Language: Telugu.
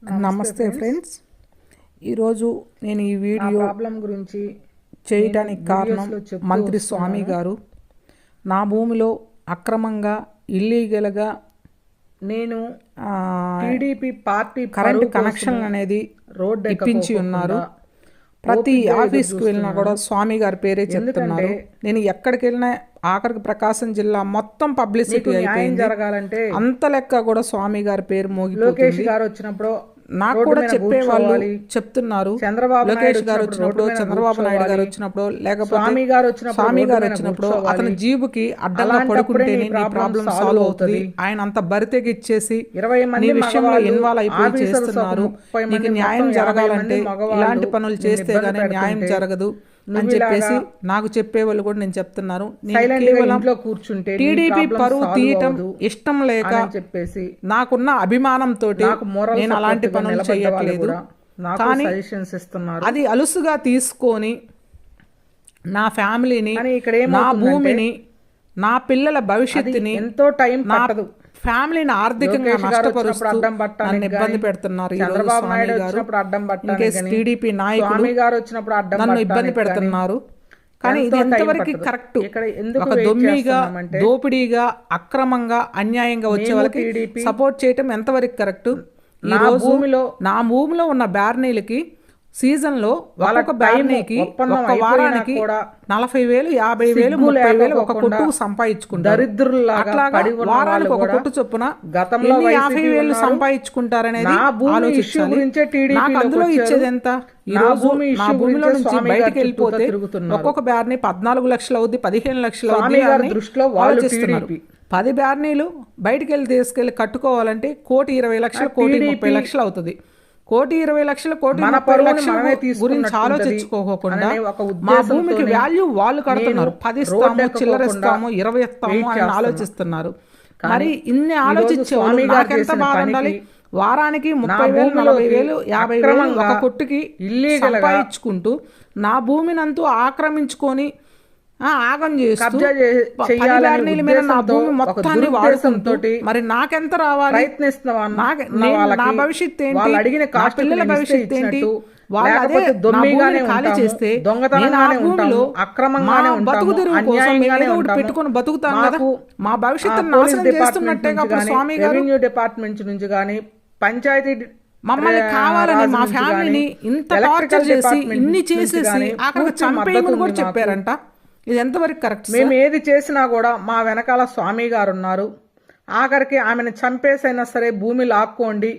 నమస్తే ఫ్రెండ్స్. ఈరోజు నేను ఈ వీడియో ప్రాబ్లం గురించి చేయటానికి కారణం మంత్రి స్వామి గారు నా భూమిలో అక్రమంగా ఇల్లీగల్గా నేను టీడీపీ పార్టీ కరెంట్ కనెక్షన్ అనేది రోడ్ ఇప్పించి ఉన్నారు. ప్రతి ఆఫీస్కి వెళ్ళినా కూడా స్వామి గారి పేరే చెప్తున్నారు. నేను ఎక్కడికి వెళ్ళినా ఆఖరికి ప్రకాశం జిల్లా మొత్తం పబ్లిసిటీ అయిపోయింది. జరగాలంటే అంత లెక్క కూడా స్వామి గారి పేరు మోగిపోతుంది. లోకేష్ గారు వచ్చినప్పుడు నాకు కూడా చెప్పేవాళ్ళు చెప్తున్నారు. లోకేష్ గారు వచ్చినప్పుడు, చంద్రబాబు నాయుడు గారు వచ్చినప్పుడు, లేకపోతే స్వామి గారు వచ్చినప్పుడు అతని జీబుకి అడ్డంగా పడుకుంటే నీ ప్రాబ్లం సాల్వ్ అవుతుంది. ఆయన అంత బరితెగి ఇచ్చేసి నీ విషయంలో ఇన్వాల్వ్ అయిపోయి చేస్తున్నారు. నీకు న్యాయం జరగాలంటే ఇలాంటి పనులు చేస్తే గానీ న్యాయం జరగదు అని చెప్పేసి నాకు చెప్పేవాళ్ళు కూడా నేను చెప్తున్నారు. కూర్చుంటే టీడీపీ పరువు తీయటం ఇష్టం లేక చెప్పేసి నాకున్న అభిమానంతో నేను అలాంటి పనులు చేయట్లేదు. కానీ అది అలుసుగా తీసుకొని నా ఫ్యామిలీని, నా భూమిని, నా పిల్లల భవిష్యత్తుని, ఎంతో టైం పట్టదు, ఫ్యామిలీని ఆర్థికంగా నష్టపరుస్తూ నన్ను ఇబ్బంది పెడుతున్నారు. టీడీపీ నాయకులు నన్ను ఇబ్బంది పెడుతున్నారు. కానీ ఇది ఎంతవరకు కరెక్ట్? ఒక దొమ్మిగా, దోపిడీగా, అక్రమంగా, అన్యాయంగా వచ్చే వాళ్ళకి సపోర్ట్ చేయటం ఎంతవరకు కరెక్ట్? ఈ రోజు నా భూమిలో ఉన్న బ్యార్నీలకి సీజన్లో ఒక్కొక్క బ్యార్నీకి ఒక్క వారానికి 40,000, 50,000, 30,000 ఒక కొట్టుకు సంపాదించుకుంటారు. అట్లాగా వారానికి ఒక కొట్టు చొప్పున 50,000 సంపాదించుకుంటారనేది ఆలోచించాలి. నాకు అందులో ఇచ్చేది ఎంత? ఈ రోజు నా భూమిలో నుంచి బయటకు వెళ్ళిపోతే ఒక్కొక్క బ్యార్నీ 14 లక్షలు అవుద్ది, 15 లక్షలు అవుద్ది అని ఆలోచిస్తున్నారు. 10 బ్యార్నీలు బయటకు వెళ్ళి తీసుకెళ్ళి కట్టుకోవాలంటే 1,20,00,000, 1,30,00,000 అవుతుంది. 1,20,00,000, 1,30,00,000 గురించి ఆలోచించుకోకుండా మా భూమికి వాల్యూ వాళ్ళు కడుతున్నారు. 10 ఇస్తాము, చిల్లర ఇస్తాము, 20 ఇస్తాము అని ఆలోచిస్తున్నారు. మరి ఇన్ని ఆలోచించే వాళ్ళు నాకెంత బాధ ఉండాలి? వారానికి 30,000, 40,000, 50,000 ఒక కొట్టుకి సంపాదించుకుంటూ నా భూమినంతా ఆక్రమించుకొని ఆగం చేస్తూ నా భూమి మొత్తాన్ని వాడుకుంటూ మరి నాకెంత రావాలి? నా భవిష్యత్తు ఏంటి? నా పిల్లల భవిష్యత్తు ఏంటి? వాళ్ళు అదే దొమ్మిగానే ఖాళీ చేస్తే బతుకు తెరువు కోసం ఏదో ఒకటి పెట్టుకుని బతుకుతాం కదా. మా భవిష్యత్తును నాశనం చేస్తున్నట్టే కాబట్టి స్వామి గారు రెవెన్యూ డిపార్ట్మెంట్ నుంచి కానీ పంచాయతీ మమ్మల్ని కావాలని మా ఫ్యామిలీని ఇంత టార్చర్ చేసి ఇన్ని చేసేసి అక్కడ చంపేయమని కూడా చెప్పారంట. ఇది ఎంతవరకు కరెక్ట్? మేము ఏది చేసినా కూడా మా వెనకాల స్వామి గారు ఉన్నారు. ఆఖరికి ఆమెను చంపేసైనా సరే భూమి లాక్కోండి